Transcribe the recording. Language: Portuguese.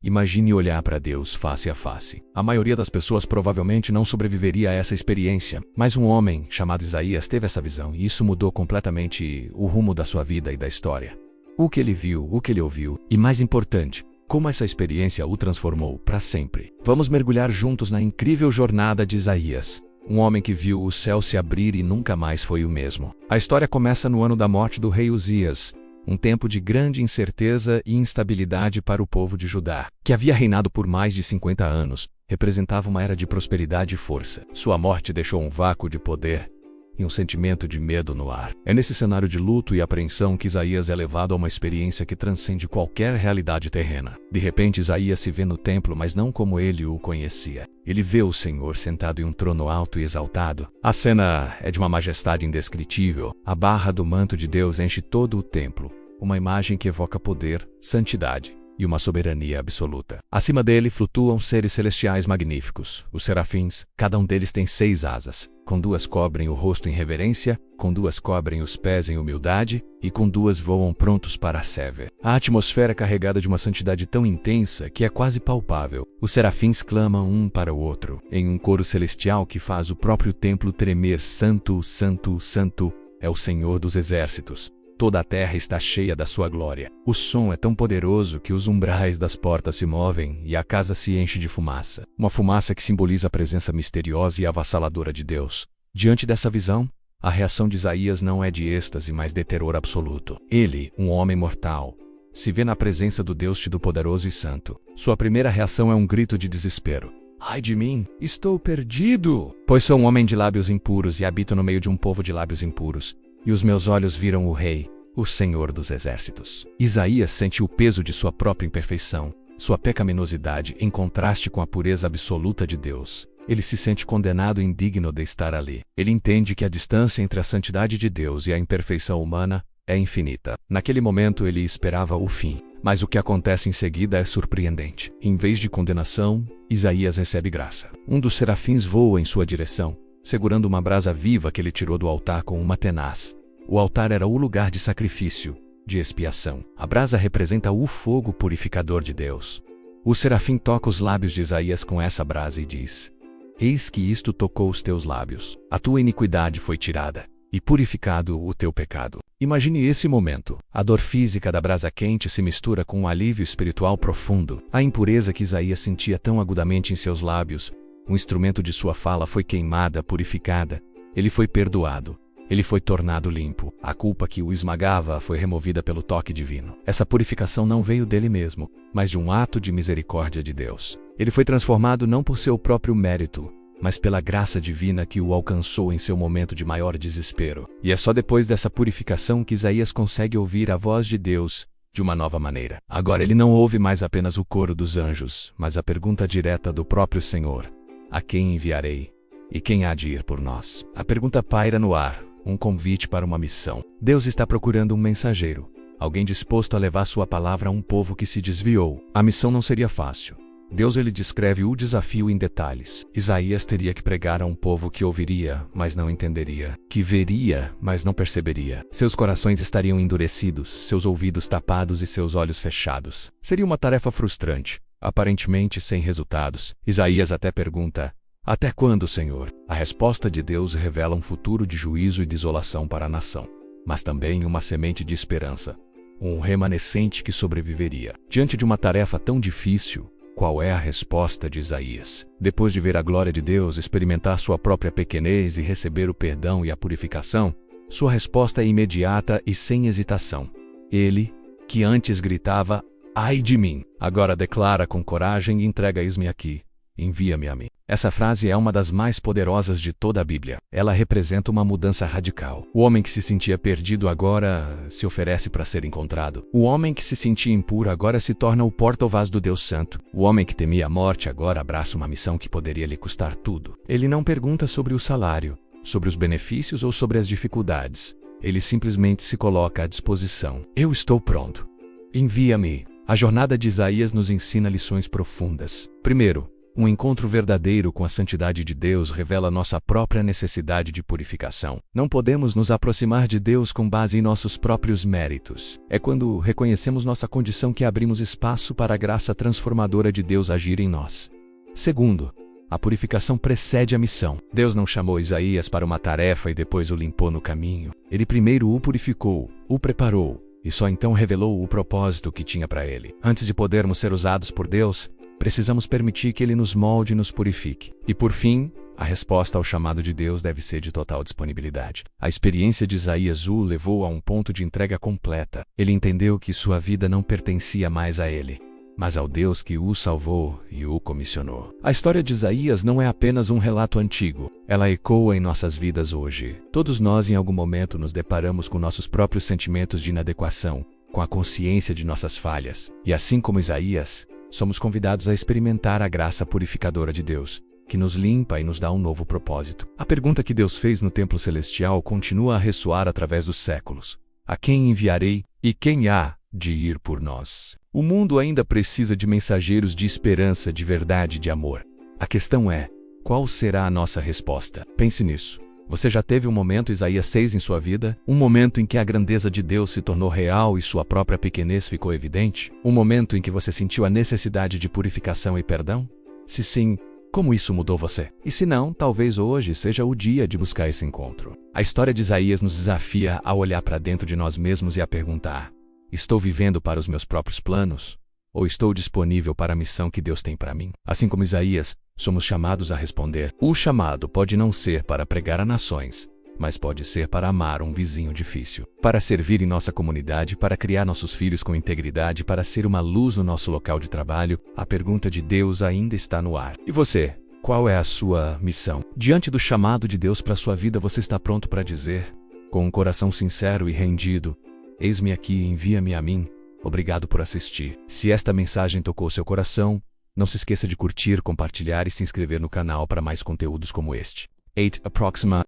Imagine olhar para Deus face a face. A maioria das pessoas provavelmente não sobreviveria a essa experiência, mas um homem chamado Isaías teve essa visão e isso mudou completamente o rumo da sua vida e da história. O que ele viu, o que ele ouviu e, mais importante, como essa experiência o transformou para sempre. Vamos mergulhar juntos na incrível jornada de Isaías, um homem que viu o céu se abrir e nunca mais foi o mesmo. A história começa no ano da morte do rei Uzias, um tempo de grande incerteza e instabilidade para o povo de Judá, que havia reinado por mais de 50 anos, representava uma era de prosperidade e força. Sua morte deixou um vácuo de poder e um sentimento de medo no ar. É nesse cenário de luto e apreensão que Isaías é levado a uma experiência que transcende qualquer realidade terrena. De repente, Isaías se vê no templo, mas não como ele o conhecia. Ele vê o Senhor sentado em um trono alto e exaltado. A cena é de uma majestade indescritível. A barra do manto de Deus enche todo o templo, uma imagem que evoca poder, santidade e uma soberania absoluta. Acima dele flutuam seres celestiais magníficos, os serafins. Cada um deles tem 6 asas. Com 2 cobrem o rosto em reverência, com 2 cobrem os pés em humildade, e com 2 voam prontos para a sérvia. A atmosfera é carregada de uma santidade tão intensa que é quase palpável. Os serafins clamam um para o outro, em um coro celestial que faz o próprio templo tremer. Santo, Santo, Santo é o Senhor dos exércitos. Toda a terra está cheia da sua glória. O som é tão poderoso que os umbrais das portas se movem e a casa se enche de fumaça. Uma fumaça que simboliza a presença misteriosa e avassaladora de Deus. Diante dessa visão, a reação de Isaías não é de êxtase, mas de terror absoluto. Ele, um homem mortal, se vê na presença do Deus Todo-Poderoso e Santo. Sua primeira reação é um grito de desespero. Ai de mim, estou perdido! Pois sou um homem de lábios impuros e habito no meio de um povo de lábios impuros. E os meus olhos viram o Rei, o Senhor dos Exércitos. Isaías sente o peso de sua própria imperfeição, sua pecaminosidade em contraste com a pureza absoluta de Deus. Ele se sente condenado e indigno de estar ali. Ele entende que a distância entre a santidade de Deus e a imperfeição humana é infinita. Naquele momento ele esperava o fim, mas o que acontece em seguida é surpreendente. Em vez de condenação, Isaías recebe graça. Um dos serafins voa em sua direção, segurando uma brasa viva que ele tirou do altar com uma tenaz. O altar era o lugar de sacrifício, de expiação. A brasa representa o fogo purificador de Deus. O serafim toca os lábios de Isaías com essa brasa e diz: Eis que isto tocou os teus lábios. A tua iniquidade foi tirada, e purificado o teu pecado. Imagine esse momento. A dor física da brasa quente se mistura com um alívio espiritual profundo. A impureza que Isaías sentia tão agudamente em seus lábios, o instrumento de sua fala, foi queimada, purificada. Ele foi perdoado. Ele foi tornado limpo. A culpa que o esmagava foi removida pelo toque divino. Essa purificação não veio dele mesmo, mas de um ato de misericórdia de Deus. Ele foi transformado não por seu próprio mérito, mas pela graça divina que o alcançou em seu momento de maior desespero. E é só depois dessa purificação que Isaías consegue ouvir a voz de Deus de uma nova maneira. Agora ele não ouve mais apenas o coro dos anjos, mas a pergunta direta do próprio Senhor: a quem enviarei? E quem há de ir por nós? A pergunta paira no ar, um convite para uma missão. Deus está procurando um mensageiro, alguém disposto a levar sua palavra a um povo que se desviou. A missão não seria fácil. Deus ele descreve o desafio em detalhes. Isaías teria que pregar a um povo que ouviria, mas não entenderia, que veria, mas não perceberia. Seus corações estariam endurecidos, seus ouvidos tapados e seus olhos fechados. Seria uma tarefa frustrante, aparentemente sem resultados. Isaías até pergunta: até quando, Senhor? A resposta de Deus revela um futuro de juízo e desolação para a nação, mas também uma semente de esperança, um remanescente que sobreviveria. Diante de uma tarefa tão difícil, qual é a resposta de Isaías? Depois de ver a glória de Deus, experimentar sua própria pequenez e receber o perdão e a purificação, sua resposta é imediata e sem hesitação. Ele, que antes gritava: ai de mim, agora declara com coragem e entrega: eis-me aqui, envia-me a mim. Essa frase é uma das mais poderosas de toda a Bíblia. Ela representa uma mudança radical. O homem que se sentia perdido agora se oferece para ser encontrado. O homem que se sentia impuro agora se torna o porta-voz do Deus Santo. O homem que temia a morte agora abraça uma missão que poderia lhe custar tudo. Ele não pergunta sobre o salário, sobre os benefícios ou sobre as dificuldades. Ele simplesmente se coloca à disposição. Eu estou pronto. Envia-me. A jornada de Isaías nos ensina lições profundas. Primeiro, Um encontro verdadeiro com a santidade de Deus revela nossa própria necessidade de purificação. Não podemos nos aproximar de Deus com base em nossos próprios méritos. É quando reconhecemos nossa condição que abrimos espaço para a graça transformadora de Deus agir em nós. Segundo, a purificação precede a missão. Deus não chamou Isaías para uma tarefa e depois o limpou no caminho. Ele primeiro o purificou, o preparou e só então revelou o propósito que tinha para ele. Antes de podermos ser usados por Deus, precisamos permitir que Ele nos molde e nos purifique. E por fim, a resposta ao chamado de Deus deve ser de total disponibilidade. A experiência de Isaías o levou a um ponto de entrega completa. Ele entendeu que sua vida não pertencia mais a ele, mas ao Deus que o salvou e o comissionou. A história de Isaías não é apenas um relato antigo. Ela ecoa em nossas vidas hoje. Todos nós em algum momento nos deparamos com nossos próprios sentimentos de inadequação, com a consciência de nossas falhas. E assim como Isaías, somos convidados a experimentar a graça purificadora de Deus, que nos limpa e nos dá um novo propósito. A pergunta que Deus fez no templo celestial continua a ressoar através dos séculos. A quem enviarei e quem há de ir por nós? O mundo ainda precisa de mensageiros de esperança, de verdade e de amor. A questão é, qual será a nossa resposta? Pense nisso. Você já teve um momento Isaías 6 em sua vida? Um momento em que a grandeza de Deus se tornou real e sua própria pequenez ficou evidente? Um momento em que você sentiu a necessidade de purificação e perdão? Se sim, como isso mudou você? E se não, talvez hoje seja o dia de buscar esse encontro. A história de Isaías nos desafia a olhar para dentro de nós mesmos e a perguntar: estou vivendo para os meus próprios planos? Ou estou disponível para a missão que Deus tem para mim? Assim como Isaías, somos chamados a responder. O chamado pode não ser para pregar a nações, mas pode ser para amar um vizinho difícil, para servir em nossa comunidade, para criar nossos filhos com integridade, para ser uma luz no nosso local de trabalho. A pergunta de Deus ainda está no ar. E você? Qual é a sua missão? Diante do chamado de Deus para a sua vida, você está pronto para dizer, com um coração sincero e rendido: eis-me aqui, envia-me a mim. Obrigado por assistir. Se esta mensagem tocou seu coração, não se esqueça de curtir, compartilhar e se inscrever no canal para mais conteúdos como este. 8 Approxima